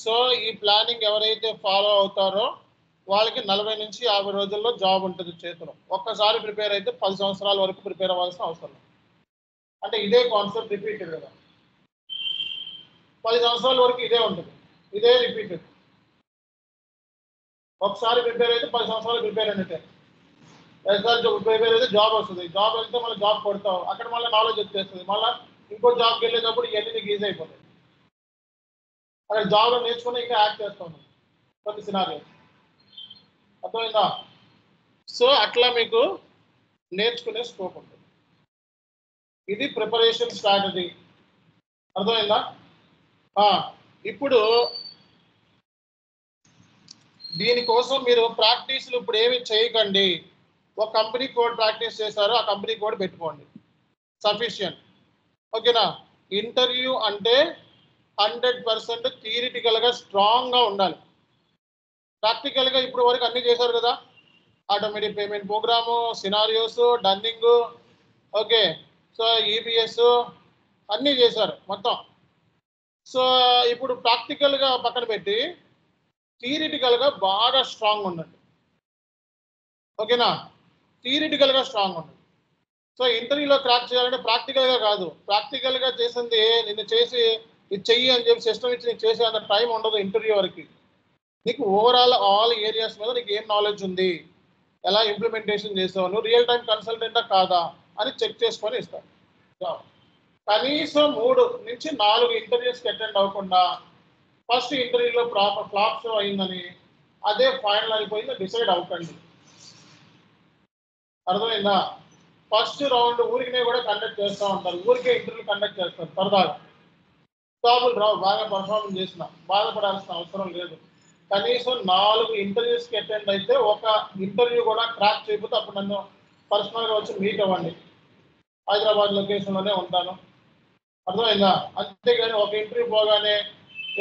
సో ఈ ప్లానింగ్ ఎవరైతే ఫాలో అవుతారో వాళ్ళకి 40 నుంచి 50 రోజుల్లో జాబ్ ఉంటుంది చేతిలో. ఒక్కసారి ప్రిపేర్ అయితే 10 సంవత్సరాల వరకు ప్రిపేర్ అవ్వాల్సిన అవసరం లేదు. అంటే ఇదే కాన్సెప్ట్ రిపీటెడ్ కదా. 10 సంవత్సరాల వరకు ఇదే ఉంటుంది, ఇదే రిపీటెడ్. ఒకసారి ప్రిపేర్ అయితే 10 సంవత్సరాలు ప్రిపేర్ అయినట్టే. ప్రిపేర్ అయితే జాబ్ వస్తుంది. జాబ్ వెళ్తే మళ్ళీ జాబ్ కొడతావు, అక్కడ మళ్ళీ నాలెడ్జ్ వచ్చేస్తుంది. మళ్ళీ ఇంకో జాబ్కి వెళ్ళేటప్పుడు ఇవన్నీ నీకు ఈజీ అయిపోతాయి. అక్కడ జాబ్లో నేర్చుకుని ఇంకా యాక్ట్ చేస్తాను కొన్ని సినారియో. అర్థమైందా? సో అట్లా మీకు నేర్చుకునే స్కోప్ ఉంటుంది. ఇది ప్రిపరేషన్ స్ట్రాటజీ. అర్థమైందా? ఇప్పుడు దీనికోసం మీరు ప్రాక్టీస్లు ఇప్పుడు ఏమి చేయకండి. ఒక కంపెనీ కోడ్ ప్రాక్టీస్ చేశారు, ఆ కంపెనీ కోడ్ పెట్టుకోండి, సఫిషియంట్. ఓకేనా? ఇంటర్వ్యూ అంటే 100% థియరిటికల్గా స్ట్రాంగ్గా ఉండాలి. ప్రాక్టికల్గా ఇప్పుడు వరకు అన్నీ చేశారు కదా. Automatic payment program, scenarios, dunning, okay, so EBS అన్నీ చేశారు మొత్తం. సో ఇప్పుడు ప్రాక్టికల్గా పక్కన పెట్టి థియరిటికల్గా బాగా స్ట్రాంగ్ ఉండండి. ఓకేనా? థియరిటికల్గా స్ట్రాంగ్ ఉండండి. సో ఇంటర్వ్యూలో క్రాక్ చేయాలంటే ప్రాక్టికల్గా కాదు. ప్రాక్టికల్గా చేసింది నిన్ను చేసి ఇది చెయ్యి అని చెప్పి సిస్టమ్ ఇచ్చి నీకు చేసే అంత టైం ఉండదు ఇంటర్వ్యూ వరకు. నీకు ఓవరాల్ ఆల్ ఏరియాస్ మీద నీకు ఏం నాలెడ్జ్ ఉంది, ఎలా ఇంప్లిమెంటేషన్ చేసావు, నువ్వు రియల్ టైం కన్సల్టెంటా కాదా అని చెక్ చేసుకొని ఇస్తాను. కనీసం 3 నుంచి 4 ఇంటర్వ్యూస్కి అటెండ్ అవ్వకుండా ఫస్ట్ ఇంటర్వ్యూలో ప్రాపర్ ఫ్లాప్ షో అయిందని అదే ఫైనల్ అయిపోయింది డిసైడ్ అవ్వకండి. అర్థమైందా? ఫస్ట్ రౌండ్ ఊరికినే కూడా కండక్ట్ చేస్తూ ఉంటారు, ఊరికే ఇంటర్వ్యూ కండక్ట్ చేస్తారు సరదాగా. జాబులు రావు, బాగా పర్ఫార్మెన్స్ చేసిన, బాధపడాల్సిన అవసరం లేదు. కనీసం 4 ఇంటర్వ్యూస్కి అటెండ్ అయితే ఒక ఇంటర్వ్యూ కూడా క్రాక్ చేయకపోతే అప్పుడు నన్ను పర్సనల్గా వచ్చి మీట్ అవ్వండి. హైదరాబాద్ లొకేషన్లోనే ఉంటాను. అర్థమైందా? అంతేగాని ఒక ఇంటర్వ్యూ పోగానే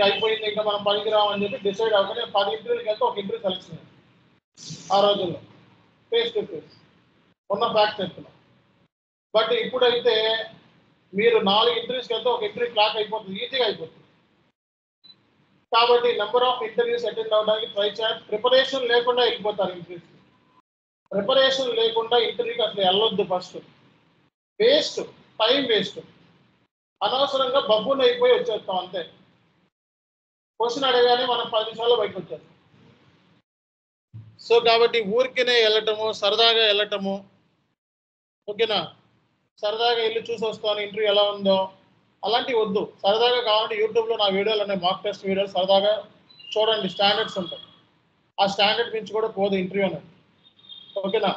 అయిపోయింది ఇంకా మనం పనికిరామని చెప్పి డిసైడ్ అవ్వగానే 10 ఇంటర్వ్యూకి వెళ్తే ఒక ఇంటర్వ్యూ సెలెక్షన్ ఆ రోజుల్లో ఫేస్ టు ఫేస్ ఉన్న ఫ్యాక్ట్ చెప్తున్నాం. బట్ ఇప్పుడైతే మీరు 4 ఇంటర్వ్యూస్కి వెళ్తే ఒక ఇంటర్వ్యూ క్లాక్ అయిపోతుంది, ఈజీగా అయిపోతుంది. కాబట్టి నెంబర్ ఆఫ్ ఇంటర్వ్యూస్ అటెండ్ అవ్వడానికి ట్రై చేయాలి. ప్రిపరేషన్ లేకుండా వెళ్ళిపోతారు ఇంటర్వ్యూస్కి. ప్రిపరేషన్ లేకుండా ఇంటర్వ్యూకి అసలు వెళ్ళొద్దు. ఫస్ట్ వేస్ట్, టైం వేస్ట్, అనవసరంగా బబ్బుని అయిపోయి వచ్చేస్తాం అంతే. క్వశ్చన్ అడగానే మనం 10 నిమిషాల్లో బయటకు వచ్చేస్తాం. సో కాబట్టి ఊరికేనే వెళ్ళటము, సరదాగా వెళ్ళటము, ఓకేనా, సరదాగా వెళ్ళి చూసి వస్తాను ఇంటర్వ్యూ ఎలా ఉందో అలాంటివి వద్దు. సరదాగా కావాలంటే యూట్యూబ్లో నా వీడియోలు ఉన్నాయి, మాక్ టెస్ట్ వీడియోలు, సరదాగా చూడండి. స్టాండర్డ్స్ ఉంటాయి, ఆ స్టాండర్డ్ నుంచి కూడా పోదు ఇంటర్వ్యూ అనేది. ఓకేనా?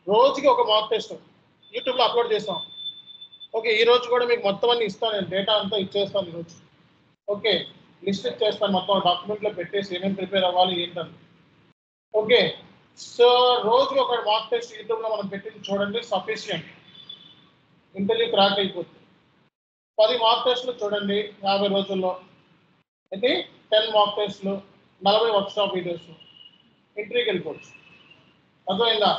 రోజుకి ఒక మాక్ టెస్ట్ యూట్యూబ్లో అప్లోడ్ చేస్తాం. ఓకే, ఈ రోజు కూడా మీకు మొత్తం అన్ని ఇస్తాను, నేను డేటా అంతా ఇచ్చేస్తాను ఈరోజు. ఓకే, లిస్ట్ ఇచ్చేస్తాను మొత్తం డాక్యుమెంట్లో పెట్టేసి ఏమేమి ప్రిపేర్ అవ్వాలి ఏంటని. ఓకే, సో రోజుకి ఒక మాక్ టెస్ట్ యూట్యూబ్లో మనం పెట్టింది చూడండి, సఫిషియంట్, ఇంటర్వ్యూ క్రాక్ అయిపోతుంది. 10 మాక్ టెస్ట్లు చూడండి 50 రోజుల్లో, అయితే 10 మాక్ టెస్ట్లు, 40 వర్క్షాప్ వీడియోస్, ఇంటర్వ్యూకి వెళ్ళిపోవచ్చు. అర్థమైందా?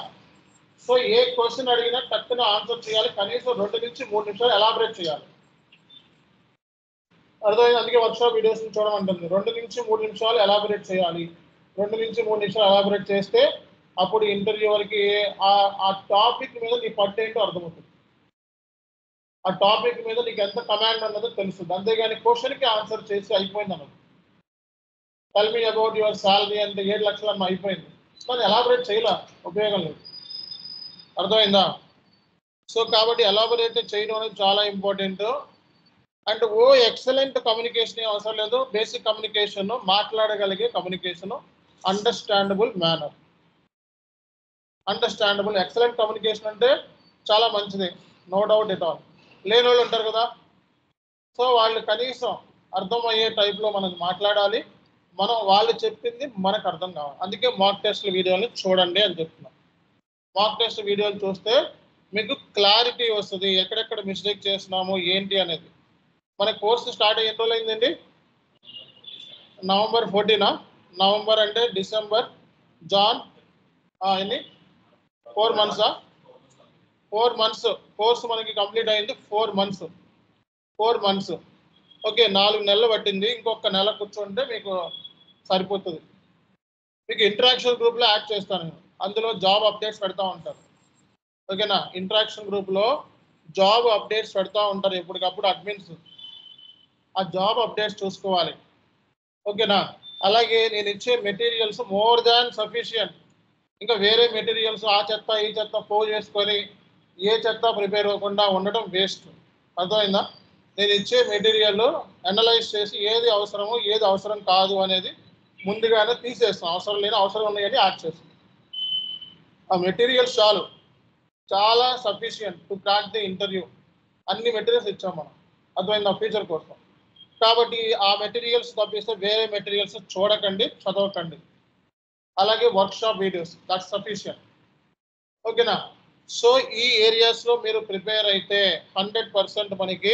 సో ఏ క్వశ్చన్ అడిగినా టక్కున ఆన్సర్ చేయాలి, కనీసం 2 నుంచి 3 నిమిషాలు ఎలాబరేట్ చేయాలి. అర్థమైంది? అందుకే వర్క్షాప్ వీడియోస్ చూడమంటుంది. 2 నుంచి 3 నిమిషాలు ఎలాబరేట్ చేయాలి. 2 నుంచి 3 నిమిషాలు ఎలాబరేట్ చేస్తే అప్పుడు ఇంటర్వ్యూవర్కి ఆ టాపిక్ మీద నీ పట్టేంటో అర్థమవుతుంది. ఆ టాపిక్ మీద నీకు ఎంత కమాండ్ అన్నదో తెలుస్తుంది. అంతేగాని క్వశ్చన్కి ఆన్సర్ చేసి అయిపోయింది అన్నది. Tell me about your salary అంటే 7 లక్షలు అన్న అయిపోయింది. దాన్ని ఎలాబరేట్ చేయలే, ఉపయోగం లేదు. అర్థమైందా? సో కాబట్టి ఎలాబరేట్ చేయడం అనేది చాలా ఇంపార్టెంట్. అండ్ ఎక్సలెంట్ కమ్యూనికేషన్ అవసరం లేదు, బేసిక్ కమ్యూనికేషన్, మాట్లాడగలిగే communication, understandable manner. Understandable excellent communication అంటే చాలా మంచిది, నో డౌట్ ఎట్ ఆల్. లేని వాళ్ళు ఉంటారు కదా, సో వాళ్ళు కనీసం అర్థమయ్యే టైప్లో మనం మాట్లాడాలి, మనం వాళ్ళు చెప్పింది మనకు అర్థం కావాలి. అందుకే మాక్ టెస్ట్ వీడియోలు చూడండి అని చెప్తున్నాం. మాక్ టెస్ట్ వీడియోలు చూస్తే మీకు క్లారిటీ వస్తుంది, ఎక్కడెక్కడ మిస్టేక్ చేస్తున్నాము ఏంటి అనేది. మన కోర్సు స్టార్ట్ అయ్యే రోజులు అయిందండి, నవంబర్ 14. నవంబర్ అంటే డిసెంబర్, జాన్, ఎన్ని 4 మంత్సా? 4 మంత్స్ కోర్సు మనకి కంప్లీట్ అయింది. 4 మంత్స్. 4 మంత్స్. ఓకే, 4 నెలలు పట్టింది. ఇంకొక నెల కూర్చుంటే మీకు సరిపోతుంది. మీకు ఇంటరాక్షన్ గ్రూప్లో యాడ్ చేస్తాను నేను, అందులో జాబ్ అప్డేట్స్ పెడతా ఉంటారు. ఓకేనా? ఇంటరాక్షన్ గ్రూప్లో జాబ్ అప్డేట్స్ పెడతా ఉంటారు ఎప్పటికప్పుడు అడ్మిన్స్. ఆ జాబ్ అప్డేట్స్ చూసుకోవాలి. ఓకేనా? అలాగే నేను ఇచ్చే మెటీరియల్స్ మోర్ దాన్ సఫిషియంట్. ఇంకా వేరే మెటీరియల్స్ ఆ చెత్త ఈ చెత్త పోజ్ చేసుకొని ఏ చెత్త ప్రిపేర్ అవ్వకుండా ఉండడం వేస్ట్. అర్థమైందా? నేను ఇచ్చే మెటీరియల్ అనలైజ్ చేసి ఏది అవసరమో ఏది అవసరం కాదు అనేది ముందుగానే తీసేస్తాం. అవసరం లేని అవసరం ఉన్నాయని యాడ్ చేస్తాం. ఆ మెటీరియల్స్ చాలా sufficient to crack the interview. అన్ని మెటీరియల్స్ ఇచ్చాం మనం. అర్థమైందా? ఫ్యూచర్ కోసం. కాబట్టి ఆ మెటీరియల్స్ తప్పిస్తే వేరే మెటీరియల్స్ చూడకండి, చదవకండి. అలాగే వర్క్షాప్ వీడియోస్, దట్స్ సఫిషియంట్. ఓకేనా? సో ఈ ఏరియాస్లో మీరు ప్రిపేర్ అయితే 100% మనకి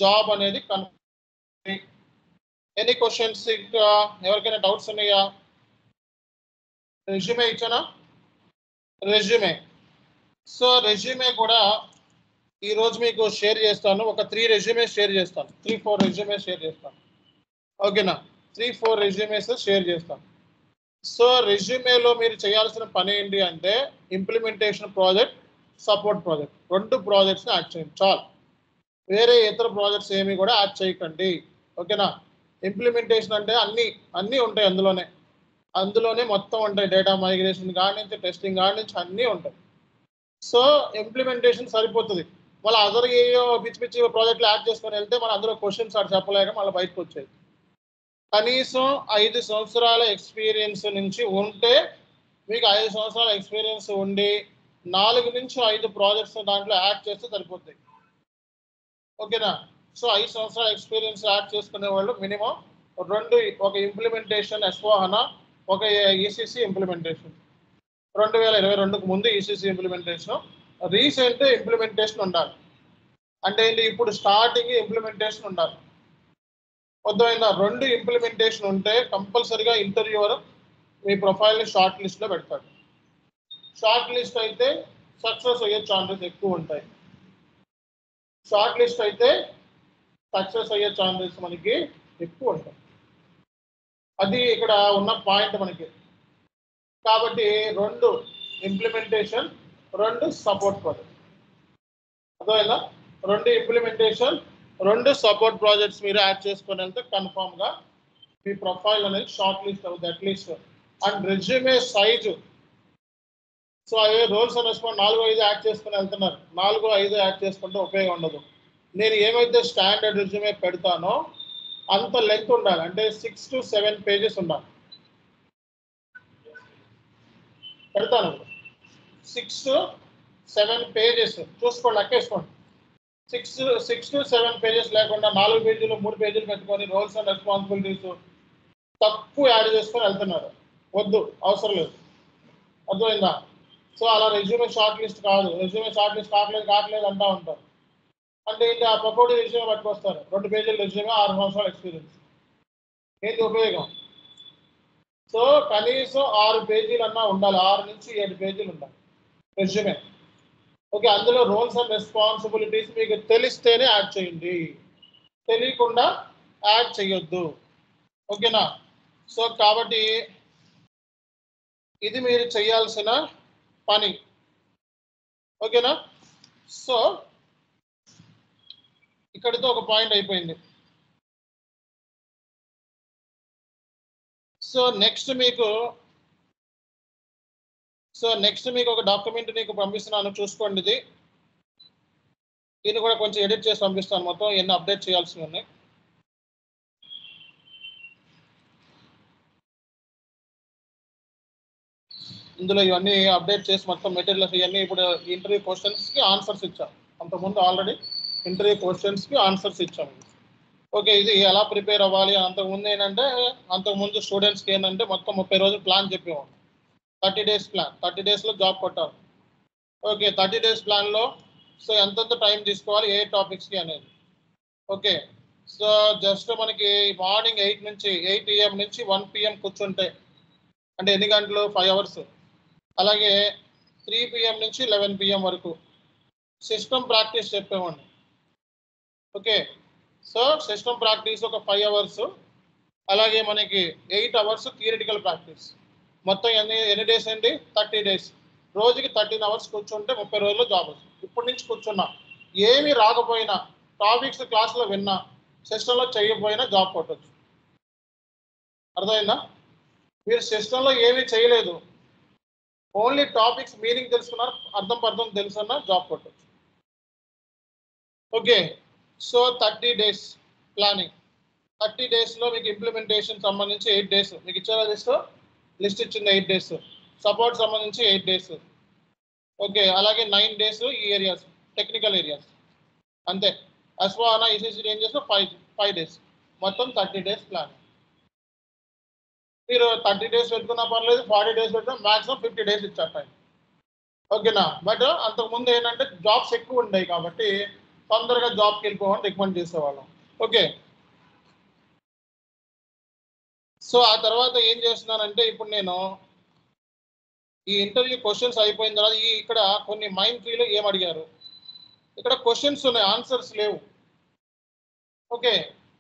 జాబ్ అనేది కన్ఫర్మ్. Any questions? ఇంకా ఎవరికైనా డౌట్స్ ఉన్నాయా? రెజ్యూమే ఇచ్చానా? రెజ్యూమే. సో రెజ్యూమే కూడా ఈరోజు మీకు షేర్ చేస్తాను. ఒక 3 రెజ్యూమే షేర్ చేస్తాను, 3-4 రెజ్యూమే షేర్ చేస్తాను. ఓకేనా? 3-4 రెజ్యూమేస్ షేర్ చేస్తాను. సో రెజ్యూమేలో మీరు చేయాల్సిన పని ఏంటి అంటే ఇంప్లిమెంటేషన్ ప్రాజెక్ట్, సపోర్ట్ ప్రాజెక్ట్, 2 ప్రాజెక్ట్స్ని యాడ్ చేయండి చాలు. వేరే ఇతర ప్రాజెక్ట్స్ ఏమి కూడా యాడ్ చేయకండి. ఓకేనా? ఇంప్లిమెంటేషన్ అంటే అన్నీ ఉంటాయి అందులోనే మొత్తం ఉంటాయి. డేటా మైగ్రేషన్ కాడి నుంచి, టెస్టింగ్ కాడి నుంచి అన్నీ ఉంటాయి. సో ఇంప్లిమెంటేషన్ సరిపోతుంది. మళ్ళీ అదర్ ఏయో పిచ్చి పిచ్చి ప్రాజెక్టులు యాడ్ చేసుకొని వెళ్తే మన అందులో క్వశ్చన్స్ చెప్పలేక మళ్ళీ బయటకు వచ్చాయి. కనీసం 5 సంవత్సరాల ఎక్స్పీరియన్స్ నుంచి ఉంటే, మీకు 5 సంవత్సరాల ఎక్స్పీరియన్స్ ఉండి 4 నుంచి 5 ప్రాజెక్ట్స్ దాంట్లో యాడ్ చేస్తే సరిపోతాయి. ఓకేనా? సో 5 సంవత్సరాల ఎక్స్పీరియన్స్ యాడ్ చేసుకునే వాళ్ళు మినిమం 2, ఒక ఇంప్లిమెంటేషన్ S/4HANA, ఒక ECC ఇంప్లిమెంటేషన్. 2022కు ముందు ECC ఇంప్లిమెంటేషన్, రీసెంట్ ఇంప్లిమెంటేషన్ ఉండాలి. అంటే ఏంటి? ఇప్పుడు స్టార్టింగ్ ఇంప్లిమెంటేషన్ ఉండాలి. అర్థమైందా? 2 ఇంప్లిమెంటేషన్ ఉంటే కంపల్సరీగా ఇంటర్వ్యూవర్ మీ ప్రొఫైల్ని షార్ట్ లిస్ట్లో పెడతాడు. షార్ట్ లిస్ట్ అయితే సక్సెస్ అయ్యే ఛాన్సెస్ ఎక్కువ ఉంటాయి. షార్ట్ లిస్ట్ అయితే సక్సెస్ అయ్యే ఛాన్సెస్ మనకి ఎక్కువ ఉంటాయి. అది ఇక్కడ ఉన్న పాయింట్ మనకి. కాబట్టి 2 ఇంప్లిమెంటేషన్, 2 సపోర్ట్ ప్రాజెక్ట్. అర్థమైందా? 2 ఇంప్లిమెంటేషన్, 2 సపోర్ట్ ప్రాజెక్ట్స్ మీరు యాడ్ చేసుకొని వెళ్తే కన్ఫామ్గా మీ ప్రొఫైల్ అనేది షార్ట్ లిస్ట్ అవుతుంది at least. And resume size, so అదే రోల్స్ అండ్ రెస్పాన్స్ 4-5 యాడ్ చేసుకుని వెళ్తున్నారు. 4-5 యాడ్ చేసుకుంటే ఉపయోగం ఉండదు. నేను ఏమైతే స్టాండర్డ్ రెజ్యూమే పెడతానో అంత లెంత్ ఉండాలి, అంటే 6 to 7 పేజెస్ ఉండాలి. పెడతాను 6 to 7 పేజెస్ చూసుకోండి, లెక్కేసుకోండి. 6 to 7 పేజెస్ లేకుండా 4 పేజీలు 3 పేజీలు పెట్టుకొని రోల్స్ అండ్ రెస్పాన్సిబిలిటీస్ తక్కువ యాడ్ చేసుకొని వెళ్తున్నారు. వద్దు, అవసరం లేదు. అర్థమైందా? సో అలా రెజ్యూమే షార్ట్ లిస్ట్ కాదు. రెజ్యూమే షార్ట్ లిస్ట్ కావట్లేదు అంటూ ఉంటారు. అంటే ఏంటి, ఆ పకోడీ రెజ్యూమే పట్టుకొస్తారు. 2 పేజీల రెజ్యూమే, 6 సంవత్సరాల ఎక్స్పీరియన్స్. ఏంటి ఉపయోగం? సో కనీసం 6 పేజీలన్నా ఉండాలి. 6 నుంచి 7 పేజీలు ఉండాలి రెజ్యూమే. ఓకే, అందులో రోల్స్ అండ్ రెస్పాన్సిబిలిటీస్ మీకు తెలిస్తేనే యాడ్ చేయండి, తెలియకుండా యాడ్ చేయొద్దు. ఓకేనా? సో కాబట్టి ఇది మీరు చేయాల్సిన పని. ఓకేనా? సో ఇక్కడితో ఒక పాయింట్ అయిపోయింది. సో నెక్స్ట్ మీకు ఒక డాక్యుమెంట్ నీకు పంపిస్తున్నాను, చూసుకోండి. దీన్ని కూడా కొంచెం ఎడిట్ చేసి పంపిస్తాను. మొత్తం ఎన్ని అప్డేట్ చేయాల్సి ఉన్నాయి. ఇందులో ఇవన్నీ అప్డేట్ చేసి మొత్తం మెటీరియల్స్ ఇవన్నీ ఇప్పుడు ఇంటర్వ్యూ క్వశ్చన్స్కి ఆన్సర్స్ ఇచ్చాం. అంతకుముందు ఆల్రెడీ ఇంటర్వ్యూ క్వశ్చన్స్కి ఆన్సర్స్ ఇచ్చాము. ఓకే, ఇది ఎలా ప్రిపేర్ అవ్వాలి? అంతకుముందు స్టూడెంట్స్కి ఏంటంటే మొత్తం 30 రోజులు ప్లాన్ చెప్పేవాడు. 30 డేస్ ప్లాన్, 30 డేస్లో జాబ్ కొట్టాలి. ఓకే, 30 డేస్ ప్లాన్లో సో ఎంతెంత టైం తీసుకోవాలి ఏ టాపిక్స్కి అనేది. ఓకే, సో జస్ట్ మనకి మార్నింగ్ 8 AM నుంచి 1 PM కూర్చుంటే అంటే ఎన్ని గంటలు? 5 అవర్స్. అలాగే 3 PM నుంచి 11 PM వరకు సిస్టమ్ ప్రాక్టీస్ చెప్పేవాడిని. ఓకే, సో సిస్టమ్ ప్రాక్టీస్ ఒక 5 అవర్స్. అలాగే మనకి 8 అవర్స్ థియరిటికల్ ప్రాక్టీస్. మొత్తం ఎన్ని డేస్ అండి? 30 డేస్. రోజుకి 13 అవర్స్ కూర్చుంటే 30 రోజుల్లో జాబ్ వస్తుంది. ఇప్పటి నుంచి కూర్చున్నా, ఏమి రాకపోయినా, టాపిక్స్ క్లాస్లో విన్నా, సిస్టంలో చేయకపోయినా జాబ్ కొట్టచ్చు. అర్థమైందా? మీరు సిస్టంలో ఏమీ చేయలేదు, ఓన్లీ టాపిక్స్ మీనింగ్ తెలుసుకున్నారు, అర్థం తెలుసుకున్నా జాబ్ కొట్టచ్చు. Okay, so 30 days planning. 30 డేస్లో మీకు ఇంప్లిమెంటేషన్ సంబంధించి 8 డేస్ మీకు ఇచ్చారా? లిస్ట్ ఇచ్చింది 8 డేస్. సపోర్ట్ సంబంధించి 8 డేస్. ఓకే, అలాగే 9 డేస్ ఈ ఏరియాస్, టెక్నికల్ ఏరియాస్. అంతే. S/4HANA ECC ranges 5 days. మొత్తం 30 డేస్ ప్లాన్. మీరు 30 డేస్ పెట్టుకున్నా పర్లేదు, 40 డేస్ పెట్టినా మ్యాక్సిమం 50 డేస్ ఇచ్చారు టైం. ఓకేనా? బట్ అంతకుముందు ఏంటంటే జాబ్స్ ఎక్కువ ఉండేవి కాబట్టి తొందరగా జాబ్కి వెళ్ళిపోవని రికమెండ్ చేసేవాళ్ళం. ఓకే, సో ఆ తర్వాత ఏం చేస్తున్నానంటే ఇప్పుడు నేను ఈ ఇంటర్వ్యూ క్వశ్చన్స్ అయిపోయిన తర్వాత ఇక్కడ కొన్ని మైండ్ ట్రీలో ఏం అడిగారు, ఇక్కడ క్వశ్చన్స్ ఉన్నాయి, ఆన్సర్స్ లేవు. ఓకే,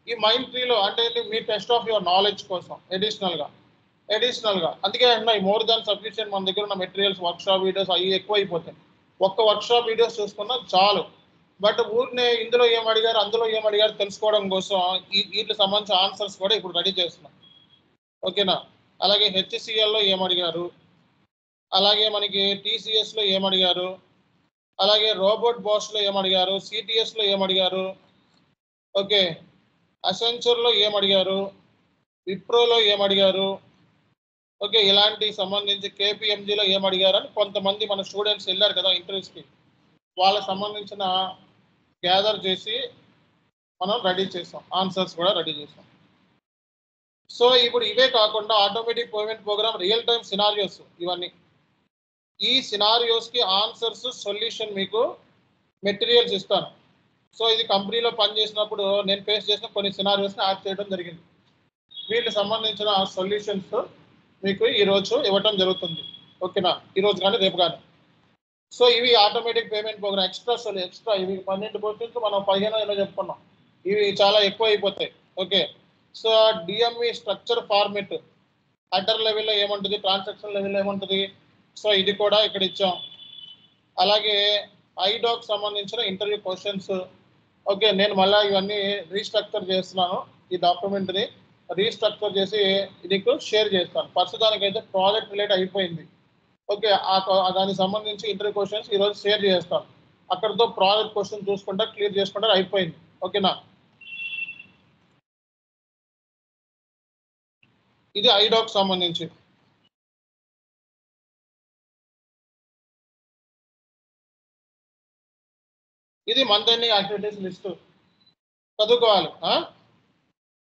ఈ మైండ్ ట్రీలో అంటే మీ టెస్ట్ ఆఫ్ యువర్ నాలెడ్జ్ కోసం అడిషనల్గా అందుకే అంటున్నాయి మోర్ దాన్ సఫిషియెంట్. మన దగ్గర ఉన్న మెటీరియల్స్, వర్క్షాప్ వీడియోస్ అవి ఎక్కువ అయిపోతాయి. ఒక్క వర్క్షాప్ వీడియోస్ చూసుకున్నా చాలు. బట్ ఊరినే ఇందులో ఏం అడిగారు, అందులో ఏం అడిగారు తెలుసుకోవడం కోసం వీటికి సంబంధించిన ఆన్సర్స్ కూడా ఇప్పుడు రెడీ చేస్తున్నాం. ఓకేనా? అలాగే HCLలో ఏం అడిగారు, అలాగే మనకి TCSలో ఏం అడిగారు, అలాగే రోబోట్ బాష్లో ఏం అడిగారు, CTSలో ఏం అడిగారు, ఓకే, అసెంచర్లో ఏం అడిగారు, విప్రోలో ఏం అడిగారు, ఓకే, ఇలాంటి సంబంధించి KPMGలో ఏం అడిగారు అని కొంతమంది మన స్టూడెంట్స్ వెళ్ళారు కదా ఇంటర్వ్యూస్కి, వాళ్ళకి సంబంధించిన గ్యాదర్ చేసి మనం రెడీ చేసాం, ఆన్సర్స్ కూడా రెడీ చేసాం. సో ఇప్పుడు ఇవే కాకుండా automatic payment programme real time scenarios, ఇవన్నీ ఈ సినారియోస్కి ఆన్సర్స్, సొల్యూషన్ మీకు మెటీరియల్స్ ఇస్తాను. సో ఇది కంపెనీలో పనిచేసినప్పుడు నేను ఫేస్ చేసిన కొన్ని సినారియోస్ని యాడ్ చేయడం జరిగింది. వీటికి సంబంధించిన సొల్యూషన్స్ మీకు ఈరోజు ఇవ్వటం జరుగుతుంది. ఓకేనా? ఈరోజు కానీ రేపు కానీ. సో ఇవి ఆటోమేటిక్ పేమెంట్ ప్రోగ్రామ్ ఎక్స్ట్రా ఇవి 12 క్వశ్చన్స్ మనం 15 ఏదో చెప్పుకున్నాం. ఇవి చాలా ఎక్కువ అయిపోతాయి. Okay, so DME structure format header లెవెల్లో ఏముంటుంది, ట్రాన్సాక్షన్ లెవెల్లో ఏముంటుంది, సో ఇది కూడా ఇక్కడ ఇచ్చాం. అలాగే ఐడాక్ సంబంధించిన ఇంటర్వ్యూ క్వశ్చన్స్. ఓకే, నేను మళ్ళీ ఇవన్నీ రీస్ట్రక్చర్ చేస్తున్నాను, ఈ డాక్యుమెంట్ని రీస్ట్రక్చర్ చేసి నీకు షేర్ చేస్తాను. ప్రస్తుతానికైతే ప్రాజెక్ట్ రిలేట్ అయిపోయింది. ఓకే, దానికి సంబంధించి ఇంటర్వ్యూ క్వశ్చన్స్ ఈరోజు షేర్ చేస్తాను. అక్కడితో ప్రాజెక్ట్ క్వశ్చన్ చూసుకుంటా క్లియర్ చేసుకుంటే అయిపోయింది. ఓకేనా? ఇది ఐడాక్ సంబంధించి. ఇది మంత్ ఎండింగ్ యాక్టివిటీస్ లిస్ట్ చదువుకోవాలి.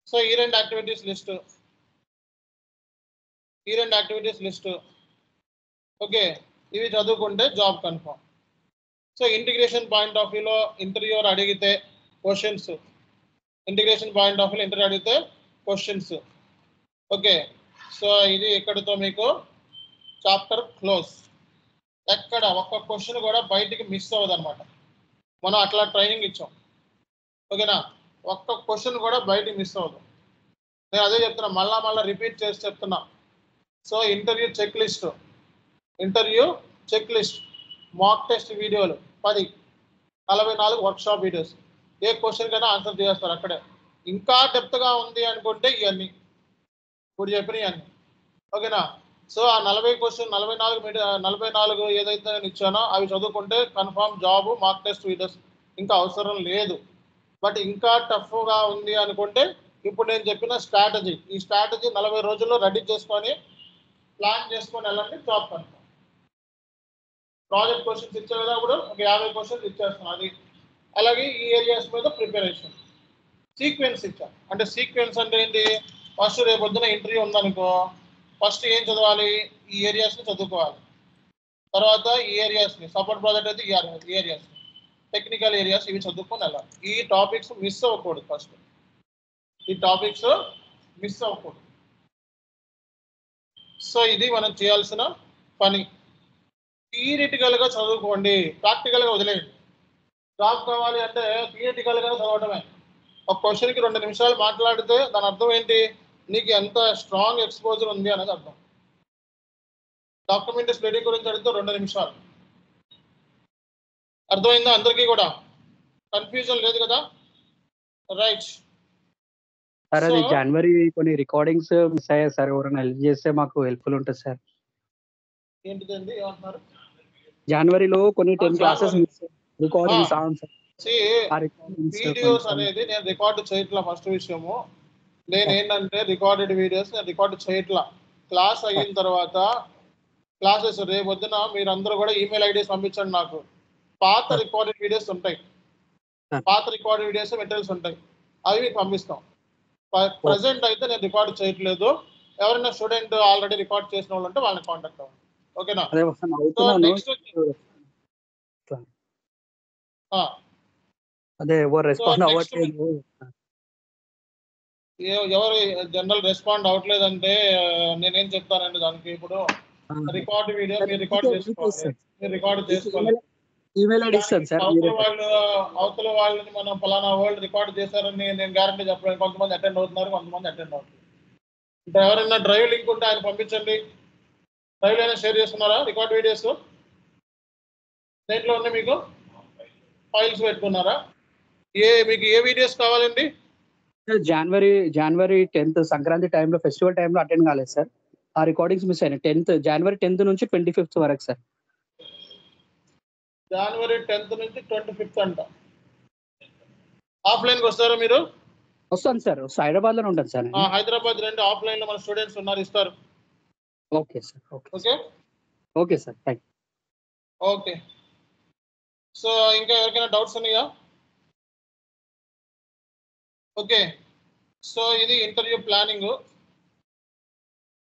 సో ఈ రెండు యాక్టివిటీస్ లిస్ట్ ఓకే, ఇవి చదువుకుంటే job confirm. So integration point of వ్యూలో ఇంటర్వ్యూర్ అడిగితే క్వశ్చన్స్, ఓకే. సో ఇది ఇక్కడితో మీకు చాప్టర్ క్లోజ్. ఎక్కడ ఒక్క క్వశ్చన్ కూడా బయటికి మిస్ అవ్వదు అనమాట. మనం అట్లా ట్రైనింగ్ ఇచ్చాం, ఓకేనా. ఒక్క క్వశ్చన్ కూడా బయటికి మిస్ అవ్వదు. నేను అదే చెప్తున్నా, మళ్ళా రిపీట్ చేసి చెప్తున్నా. So interview check list, mock test వీడియోలు 10, 44 వర్క్షాప్ వీడియోస్. ఏ క్వశ్చన్ కైనా ఆన్సర్ చేస్తారు అక్కడే. ఇంకా డెప్త్గా ఉంది అనుకుంటే ఇవన్నీ ఇప్పుడు చెప్పినవి అన్నీ, ఓకేనా. సో ఆ 44 ఏదైతే నేను ఇచ్చానో అవి చదువుకుంటే confirm job. Mock test videos ఇంకా అవసరం లేదు. బట్ ఇంకా టఫ్గా ఉంది అనుకుంటే ఇప్పుడు నేను చెప్పిన స్ట్రాటజీ, ఈ స్ట్రాటజీ 40 రోజుల్లో రెడీ చేసుకొని ప్లాన్ చేసుకొని వెళ్ళండి, జాబ్ కన్ఫామ్. ప్రాజెక్ట్ క్వశ్చన్స్ ఇచ్చే కదా, ఇప్పుడు ఒక 50 క్వశ్చన్స్ ఇచ్చేస్తున్నాను. అది అలాగే ఈ ఏరియాస్ మీద ప్రిపరేషన్, సీక్వెన్స్ ఇచ్చాను. అంటే సీక్వెన్స్ అంటే ఏంటి, ఫస్ట్ రేపు పొద్దున ఇంటర్వ్యూ ఉందనుకో, ఫస్ట్ ఏం చదవాలి, ఈ ఏరియాస్ని చదువుకోవాలి. తర్వాత ఈ ఏరియాస్ని, సపోర్ట్ ప్రాజెక్ట్ అయితే ఈ ఏరియాస్, టెక్నికల్ ఏరియాస్ ఇవి చదువుకొని వెళ్ళాలి. ఈ టాపిక్స్ మిస్ అవ్వకూడదు. ఫస్ట్ ఈ టాపిక్స్ మిస్ అవ్వకూడదు. సో ఇది మనం చేయాల్సిన పని. థియరిటికల్గా చదువుకోండి, ప్రాక్టికల్గా వదిలేయండి. జాబ్ కావాలి అంటే థియరిటికల్గా చదవడమే. ఒక క్వశ్చన్కి 2 నిమిషాలు మాట్లాడితే దాని అర్థం ఏంటి, నీకు ఎంత స్ట్రాంగ్ ఎక్స్పోజర్ ఉంది అనేది అర్థం. డాక్యుమెంట్ స్టడీ గురించి అడిగితే 2 నిమిషాలు. అర్థమైందా అందరికీ కూడా? కన్ఫ్యూజన్ లేదు కదా? రైట్. సార్ అది జనవరి కొన్ని రికార్డింగ్స్ మిస్ అయ్యాయి సార్, ఎవరైనా హెల్ప్ చేస్తే మాకు హెల్ప్ఫుల్ ఉంటుంది సార్. ఏంటిదండి ఏమంటున్నారు? జనవరిలో కొన్ని 10 క్లాసెస్ రికార్డింగ్స్ వీడియోస్ అనేది నేను రికార్డు చేయట్లా. ఫస్ట్ విషయము నేనేంటంటే రికార్డెడ్ వీడియోస్ నేను రికార్డు చేయట్లా. క్లాస్ అయిన తర్వాత క్లాసెస్ రేపు వద్దున మీరందరూ కూడా ఈమెయిల్ ఐడీస్ పంపించండి నాకు. పాత రికార్డెడ్ వీడియోస్ ఉంటాయి, మెటీరియల్స్ ఉంటాయి, అవి మీకు పంపిస్తాం. ప్రజెంట్ అయితే నేను రికార్డు చేయట్లేదు. ఎవరైనా స్టూడెంట్ ఆల్రెడీ రికార్డ్ చేసిన వాళ్ళు ఉంటే వాళ్ళని కాంటాక్ట్ అవ్వండి, ఓకేనా. నెక్స్ట్ ఎవరు జనరల్ రెస్పాండ్ అవ్వట్లేదంటే నేనేం చెప్తానండి దానికి, ఇప్పుడు రికార్డు వీడియో మీరు రికార్డ్ చేసుకోవాలి. అవతల వాళ్ళని మనం ఫలానా వాళ్ళు రికార్డ్ చేశారని నేను గ్యారంటీ చెప్పలేను. కొంతమంది అటెండ్ అవుతున్నారు, కొంతమంది అటెండ్ అవుతున్నారు. ఇంకా ఎవరైనా డ్రైవ్ లింక్ ఉంటే ఆయన పంపించండి. డ్రైవ్ అయినా షేర్ చేస్తున్నారా రికార్డ్ వీడియోస్? దేంట్లో ఉన్నాయి మీకు ఫైల్స్ పెట్టుకున్నారా? మీకు ఏ వీడియోస్ కావాలండి? జనవరి 10th సంక్రాంతి టైంలో, ఫెస్టివల్ టైంలో అటెండ్ కాలేదు సార్. ఆ రికార్డింగ్స్ మిస్ అయినాయి. జనవరి 10th నుంచి 25th వరకు సార్. జనవరి 10th నుంచి 25th అంట. ఆఫ్లైన్కి వస్తారా మీరు? వస్తాను సార్, హైదరాబాద్ లోనే ఉంటాను సార్. హైదరాబాద్ రండి, ఆఫ్లైన్ లో మన స్టూడెంట్స్ ఉన్నారు, ఇస్తారు. Okay sir. Okay sir, thank you. Okay. So ఇంకా ఎవరికైనా డౌట్స్ ఉన్నాయా? ఓకే. సో ఇది ఇంటర్వ్యూ ప్లానింగ్.